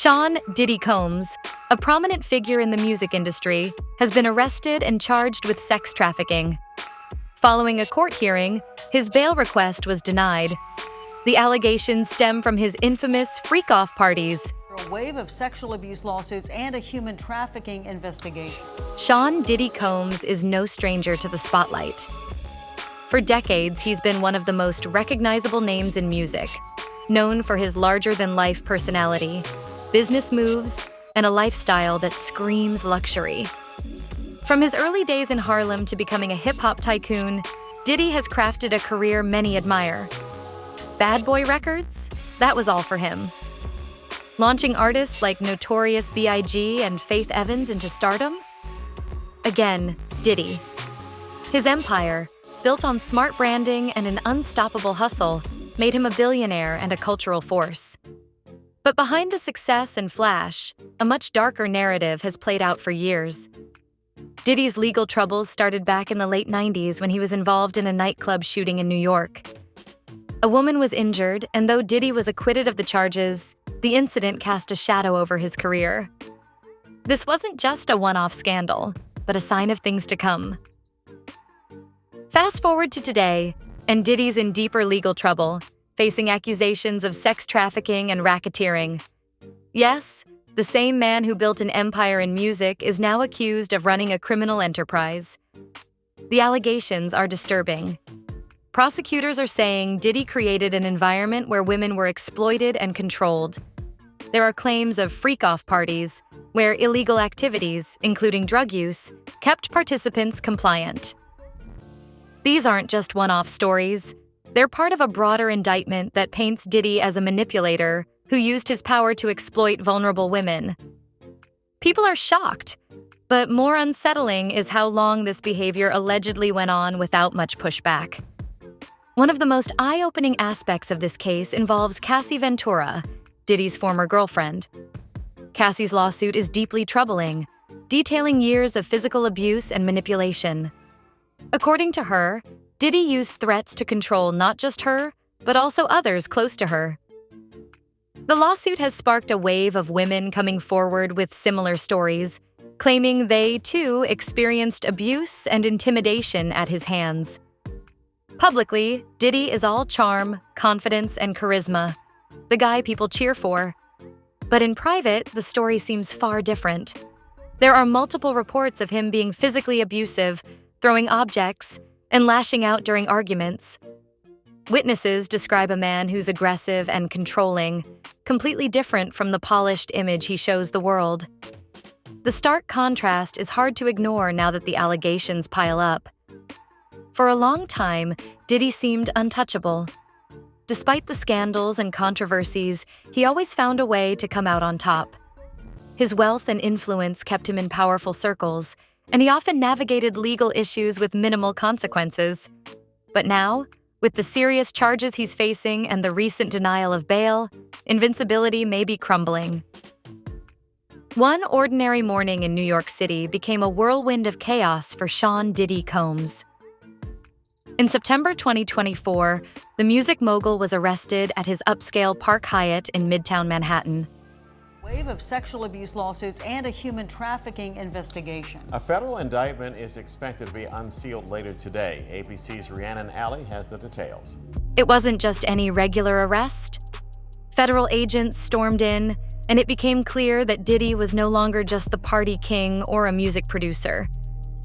Sean "Diddy" Combs, a prominent figure in the music industry, has been arrested and charged with sex trafficking. Following a court hearing, his bail request was denied. The allegations stem from his infamous freak-off parties. A wave of sexual abuse lawsuits and a human trafficking investigation. Sean "Diddy" Combs is no stranger to the spotlight. For decades, he's been one of the most recognizable names in music, known for his larger-than-life personality, business moves, and a lifestyle that screams luxury. From his early days in Harlem to becoming a hip-hop tycoon, Diddy has crafted a career many admire. Bad Boy Records? That was all for him. Launching artists like Notorious B.I.G. and Faith Evans into stardom? Again, Diddy. His empire, built on smart branding and an unstoppable hustle, made him a billionaire and a cultural force. But behind the success and flash, a much darker narrative has played out for years. Diddy's legal troubles started back in the late 90s when he was involved in a nightclub shooting in New York. A woman was injured, and though Diddy was acquitted of the charges, the incident cast a shadow over his career. This wasn't just a one-off scandal, but a sign of things to come. Fast forward to today, and Diddy's in deeper legal trouble, facing accusations of sex trafficking and racketeering. Yes, the same man who built an empire in music is now accused of running a criminal enterprise. The allegations are disturbing. Prosecutors are saying Diddy created an environment where women were exploited and controlled. There are claims of freak-off parties, where illegal activities, including drug use, kept participants compliant. These aren't just one-off stories. They're part of a broader indictment that paints Diddy as a manipulator who used his power to exploit vulnerable women. People are shocked, but more unsettling is how long this behavior allegedly went on without much pushback. One of the most eye-opening aspects of this case involves Cassie Ventura, Diddy's former girlfriend. Cassie's lawsuit is deeply troubling, detailing years of physical abuse and manipulation. According to her, Diddy used threats to control not just her, but also others close to her. The lawsuit has sparked a wave of women coming forward with similar stories, claiming they, too, experienced abuse and intimidation at his hands. Publicly, Diddy is all charm, confidence, and charisma, the guy people cheer for. But in private, the story seems far different. There are multiple reports of him being physically abusive, throwing objects, and lashing out during arguments. Witnesses describe a man who's aggressive and controlling, completely different from the polished image he shows the world. The stark contrast is hard to ignore now that the allegations pile up. For a long time, Diddy seemed untouchable. Despite the scandals and controversies, he always found a way to come out on top. His wealth and influence kept him in powerful circles, and he often navigated legal issues with minimal consequences. But now, with the serious charges he's facing and the recent denial of bail, invincibility may be crumbling. One ordinary morning in New York City became a whirlwind of chaos for Sean "Diddy" Combs. In September 2024, the music mogul was arrested at his upscale Park Hyatt in Midtown Manhattan. Wave of sexual abuse lawsuits and a human trafficking investigation. A federal indictment is expected to be unsealed later today. ABC's Rhiannon Alley has the details. It wasn't just any regular arrest. Federal agents stormed in, and it became clear that Diddy was no longer just the party king or a music producer.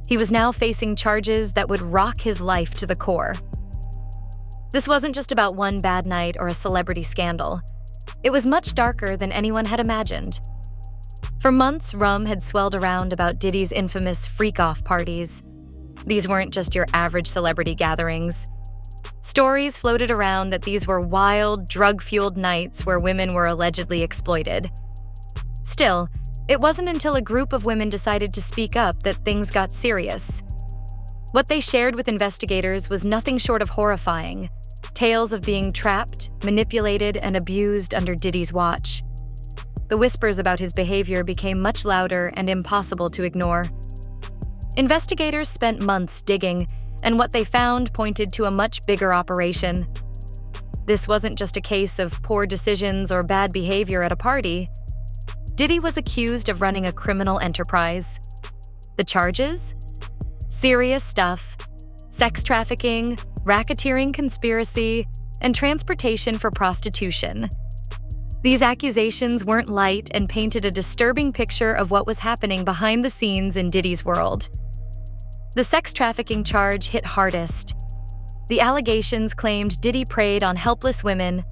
He was now facing charges that would rock his life to the core. This wasn't just about one bad night or a celebrity scandal. It was much darker than anyone had imagined. For months, rum had swelled around about Diddy's infamous freak-off parties. These weren't just your average celebrity gatherings. Stories floated around that these were wild, drug-fueled nights where women were allegedly exploited. Still, it wasn't until a group of women decided to speak up that things got serious. What they shared with investigators was nothing short of horrifying. Tales of being trapped, manipulated, and abused under Diddy's watch. The whispers about his behavior became much louder and impossible to ignore. Investigators spent months digging, and what they found pointed to a much bigger operation. This wasn't just a case of poor decisions or bad behavior at a party. Diddy was accused of running a criminal enterprise. The charges? Serious stuff: sex trafficking, racketeering conspiracy, and transportation for prostitution. These accusations weren't light and painted a disturbing picture of what was happening behind the scenes in Diddy's world. The sex trafficking charge hit hardest. The allegations claimed Diddy preyed on helpless women,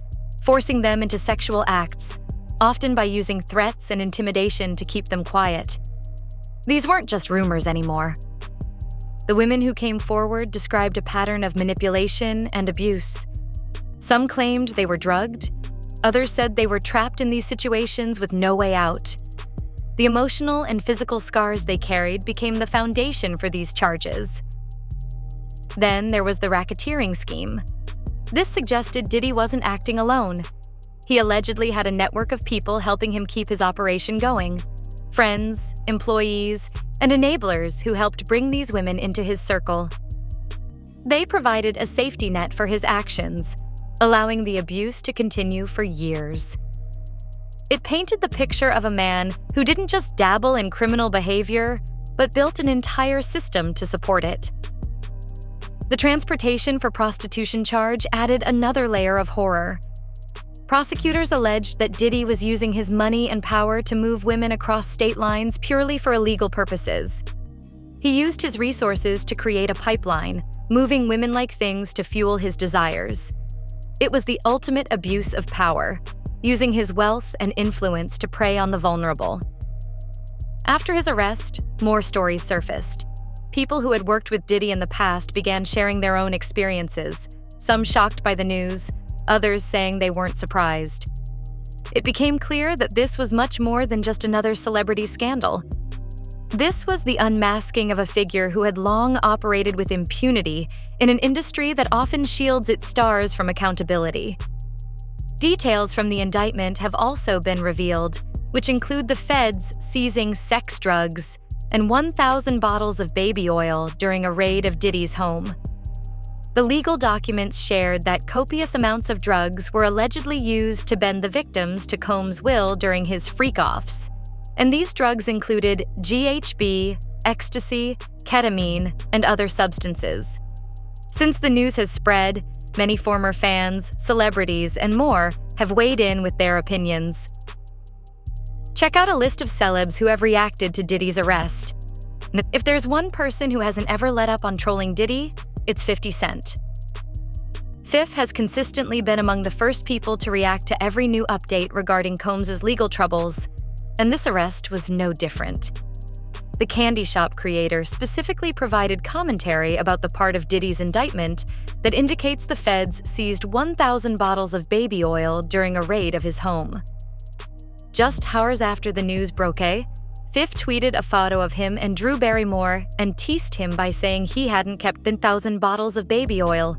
forcing them into sexual acts, often by using threats and intimidation to keep them quiet. These weren't just rumors anymore. The women who came forward described a pattern of manipulation and abuse. Some claimed they were drugged. Others said they were trapped in these situations with no way out. The emotional and physical scars they carried became the foundation for these charges. Then there was the racketeering scheme. This suggested Diddy wasn't acting alone. He allegedly had a network of people helping him keep his operation going: friends, employees, and enablers who helped bring these women into his circle. They provided a safety net for his actions, allowing the abuse to continue for years. It painted the picture of a man who didn't just dabble in criminal behavior, but built an entire system to support it. The transportation for prostitution charge added another layer of horror. Prosecutors alleged that Diddy was using his money and power to move women across state lines purely for illegal purposes. He used his resources to create a pipeline, moving women like things to fuel his desires. It was the ultimate abuse of power, using his wealth and influence to prey on the vulnerable. After his arrest, more stories surfaced. People who had worked with Diddy in the past began sharing their own experiences, some shocked by the news, others saying they weren't surprised. It became clear that this was much more than just another celebrity scandal. This was the unmasking of a figure who had long operated with impunity in an industry that often shields its stars from accountability. Details from the indictment have also been revealed, which include the feds seizing sex drugs and 1,000 bottles of baby oil during a raid of Diddy's home. The legal documents shared that copious amounts of drugs were allegedly used to bend the victims to Combs' will during his freak-offs, and these drugs included GHB, ecstasy, ketamine, and other substances. Since the news has spread, many former fans, celebrities, and more have weighed in with their opinions. Check out a list of celebs who have reacted to Diddy's arrest. If there's one person who hasn't ever let up on trolling Diddy, it's 50 Cent. Fif has consistently been among the first people to react to every new update regarding Combs' legal troubles, and this arrest was no different. The Candy Shop creator specifically provided commentary about the part of Diddy's indictment that indicates the feds seized 1,000 bottles of baby oil during a raid of his home. Just hours after the news broke, Fif tweeted a photo of him and Drew Barrymore and teased him by saying he hadn't kept the 1,000 bottles of baby oil.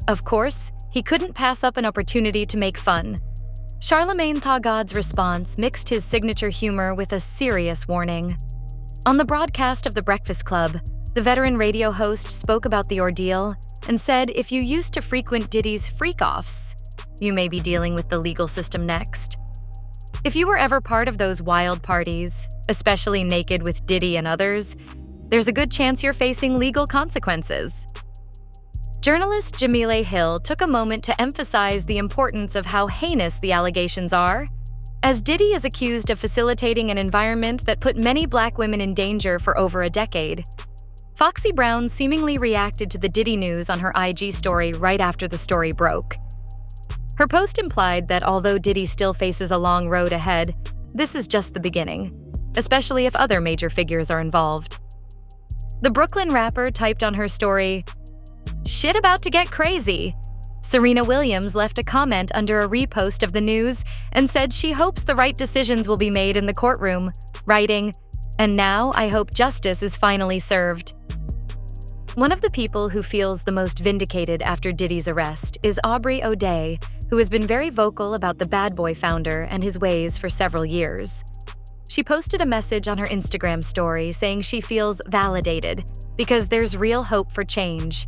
Of course, he couldn't pass up an opportunity to make fun. Charlemagne Tha God's response mixed his signature humor with a serious warning. On the broadcast of The Breakfast Club, the veteran radio host spoke about the ordeal and said if you used to frequent Diddy's freak-offs, you may be dealing with the legal system next. If you were ever part of those wild parties, especially naked with Diddy and others, there's a good chance you're facing legal consequences. Journalist Jamile Hill took a moment to emphasize the importance of how heinous the allegations are, as Diddy is accused of facilitating an environment that put many Black women in danger for over a decade. Foxy Brown seemingly reacted to the Diddy news on her IG story right after the story broke. Her post implied that although Diddy still faces a long road ahead, this is just the beginning, especially if other major figures are involved. The Brooklyn rapper typed on her story, "Shit about to get crazy." Serena Williams left a comment under a repost of the news and said she hopes the right decisions will be made in the courtroom, writing, "And now I hope justice is finally served." One of the people who feels the most vindicated after Diddy's arrest is Aubrey O'Day, who has been very vocal about the Bad Boy founder and his ways for several years. She posted a message on her Instagram story saying she feels validated because there's real hope for change.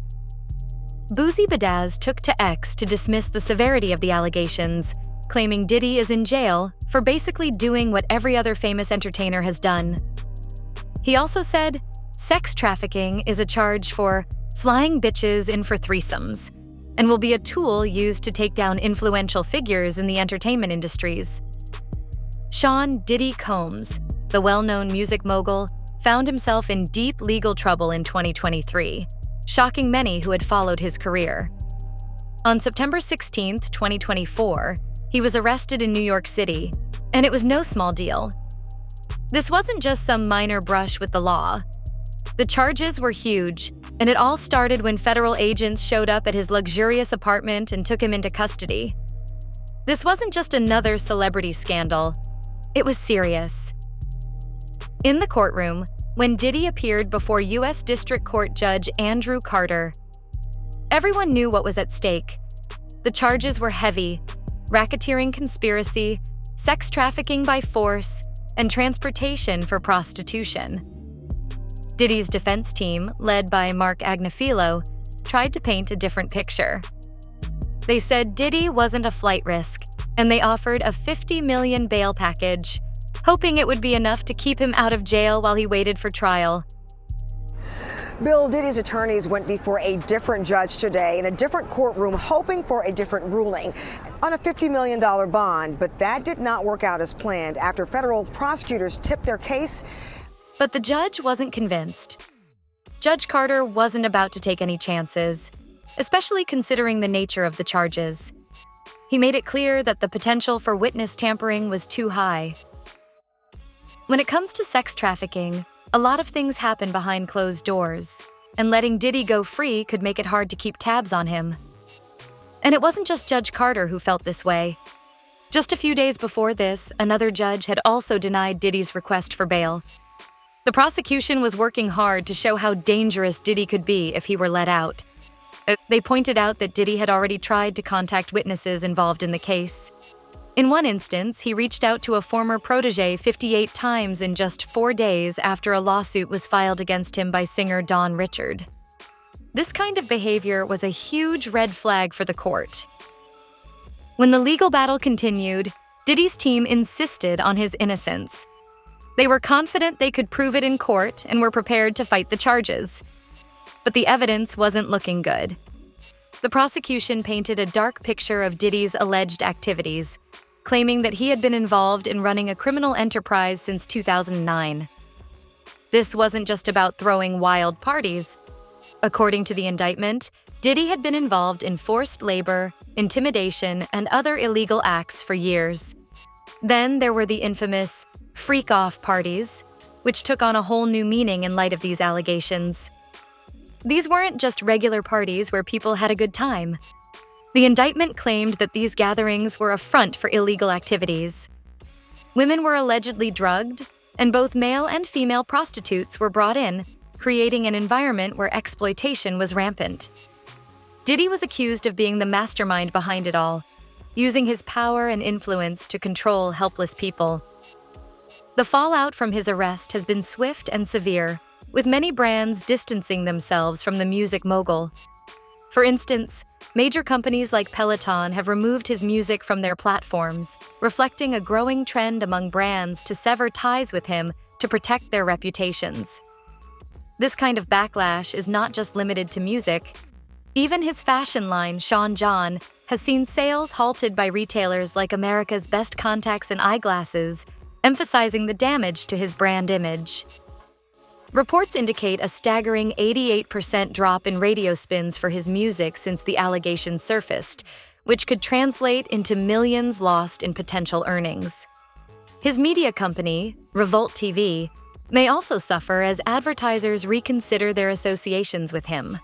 Boozy Badaz took to X to dismiss the severity of the allegations, claiming Diddy is in jail for basically doing what every other famous entertainer has done. He also said sex trafficking is a charge for flying bitches in for threesomes and will be a tool used to take down influential figures in the entertainment industries. Sean Diddy Combs, the well-known music mogul, found himself in deep legal trouble in 2023, shocking many who had followed his career. On September 16, 2024, he was arrested in New York City, and it was no small deal. This wasn't just some minor brush with the law. The charges were huge, and it all started when federal agents showed up at his luxurious apartment and took him into custody. This wasn't just another celebrity scandal. It was serious. In the courtroom, when Diddy appeared before U.S. District Court Judge Andrew Carter, everyone knew what was at stake. The charges were heavy: racketeering conspiracy, sex trafficking by force, and transportation for prostitution. Diddy's defense team, led by Mark Agnifilo, tried to paint a different picture. They said Diddy wasn't a flight risk, and they offered a $50 million bail package, hoping it would be enough to keep him out of jail while he waited for trial. Bill, Diddy's attorneys went before a different judge today in a different courtroom, hoping for a different ruling on a $50 million bond, but that did not work out as planned after federal prosecutors tipped their case. But the judge wasn't convinced. Judge Carter wasn't about to take any chances, especially considering the nature of the charges. He made it clear that the potential for witness tampering was too high. When it comes to sex trafficking, a lot of things happen behind closed doors, and letting Diddy go free could make it hard to keep tabs on him. And it wasn't just Judge Carter who felt this way. Just a few days before this, another judge had also denied Diddy's request for bail. The prosecution was working hard to show how dangerous Diddy could be if he were let out. They pointed out that Diddy had already tried to contact witnesses involved in the case. In one instance, he reached out to a former protege 58 times in just 4 days after a lawsuit was filed against him by singer Dawn Richard. This kind of behavior was a huge red flag for the court. When the legal battle continued, Diddy's team insisted on his innocence. They were confident they could prove it in court and were prepared to fight the charges. But the evidence wasn't looking good. The prosecution painted a dark picture of Diddy's alleged activities, claiming that he had been involved in running a criminal enterprise since 2009. This wasn't just about throwing wild parties. According to the indictment, Diddy had been involved in forced labor, intimidation, and other illegal acts for years. Then there were the infamous freak-off parties, which took on a whole new meaning in light of these allegations. These weren't just regular parties where people had a good time. The indictment claimed that these gatherings were a front for illegal activities. Women were allegedly drugged, and both male and female prostitutes were brought in, creating an environment where exploitation was rampant. Diddy was accused of being the mastermind behind it all, using his power and influence to control helpless people. The fallout from his arrest has been swift and severe, with many brands distancing themselves from the music mogul. For instance, major companies like Peloton have removed his music from their platforms, reflecting a growing trend among brands to sever ties with him to protect their reputations. This kind of backlash is not just limited to music. Even his fashion line, Sean John, has seen sales halted by retailers like America's Best Contacts and Eyeglasses, emphasizing the damage to his brand image. Reports indicate a staggering 88% drop in radio spins for his music since the allegations surfaced, which could translate into millions lost in potential earnings. His media company, Revolt TV, may also suffer as advertisers reconsider their associations with him.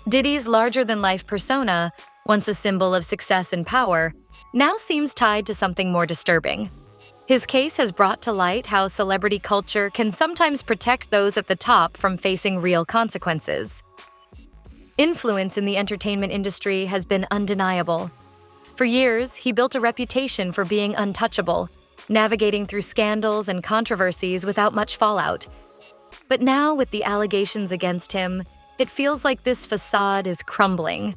Diddy's larger-than-life persona, once a symbol of success and power, now seems tied to something more disturbing. His case has brought to light how celebrity culture can sometimes protect those at the top from facing real consequences. Influence in the entertainment industry has been undeniable. For years, he built a reputation for being untouchable, navigating through scandals and controversies without much fallout. But now, with the allegations against him, it feels like this facade is crumbling.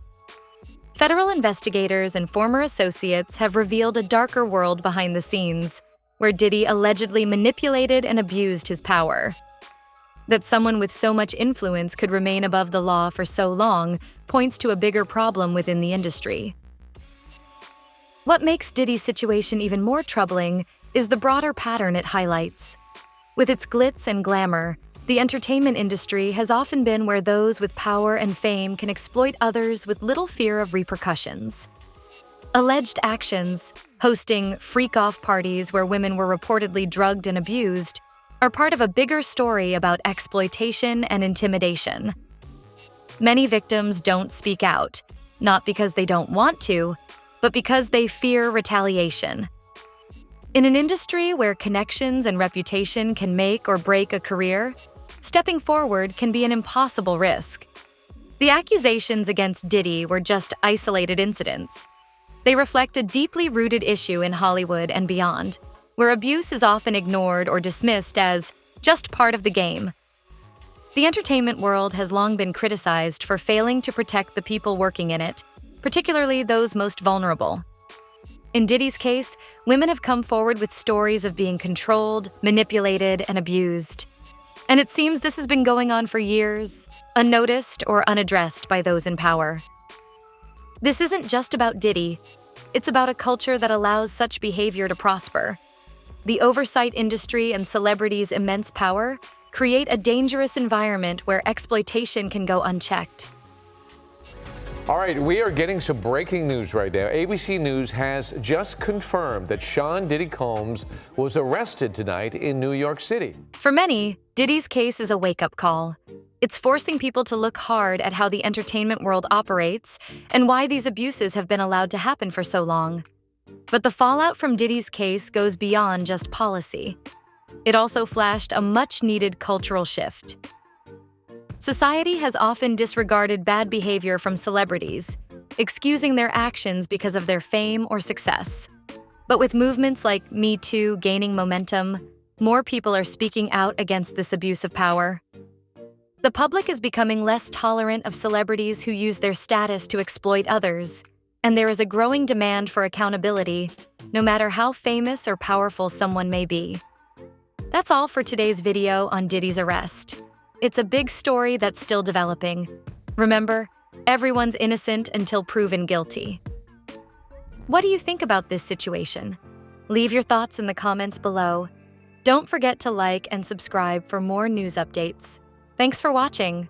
Federal investigators and former associates have revealed a darker world behind the scenes, where Diddy allegedly manipulated and abused his power. That someone with so much influence could remain above the law for so long points to a bigger problem within the industry. What makes Diddy's situation even more troubling is the broader pattern it highlights. With its glitz and glamour, the entertainment industry has often been where those with power and fame can exploit others with little fear of repercussions. Alleged actions, hosting freak-off parties where women were reportedly drugged and abused, are part of a bigger story about exploitation and intimidation. Many victims don't speak out, not because they don't want to, but because they fear retaliation. In an industry where connections and reputation can make or break a career, stepping forward can be an impossible risk. The accusations against Diddy were just isolated incidents. They reflect a deeply rooted issue in Hollywood and beyond, where abuse is often ignored or dismissed as just part of the game. The entertainment world has long been criticized for failing to protect the people working in it, particularly those most vulnerable. In Diddy's case, women have come forward with stories of being controlled, manipulated, and abused. And it seems this has been going on for years, unnoticed or unaddressed by those in power. This isn't just about Diddy, it's about a culture that allows such behavior to prosper. The oversight industry and celebrities' immense power create a dangerous environment where exploitation can go unchecked. All right, we are getting some breaking news right now. ABC News has just confirmed that Sean Diddy Combs was arrested tonight in New York City. For many, Diddy's case is a wake-up call. It's forcing people to look hard at how the entertainment world operates and why these abuses have been allowed to happen for so long. But the fallout from Diddy's case goes beyond just policy. It also flashed a much-needed cultural shift. Society has often disregarded bad behavior from celebrities, excusing their actions because of their fame or success. But with movements like Me Too gaining momentum, more people are speaking out against this abuse of power. The public is becoming less tolerant of celebrities who use their status to exploit others, and there is a growing demand for accountability, no matter how famous or powerful someone may be. That's all for today's video on Diddy's arrest. It's a big story that's still developing. Remember, everyone's innocent until proven guilty. What do you think about this situation? Leave your thoughts in the comments below. Don't forget to like and subscribe for more news updates. Thanks for watching.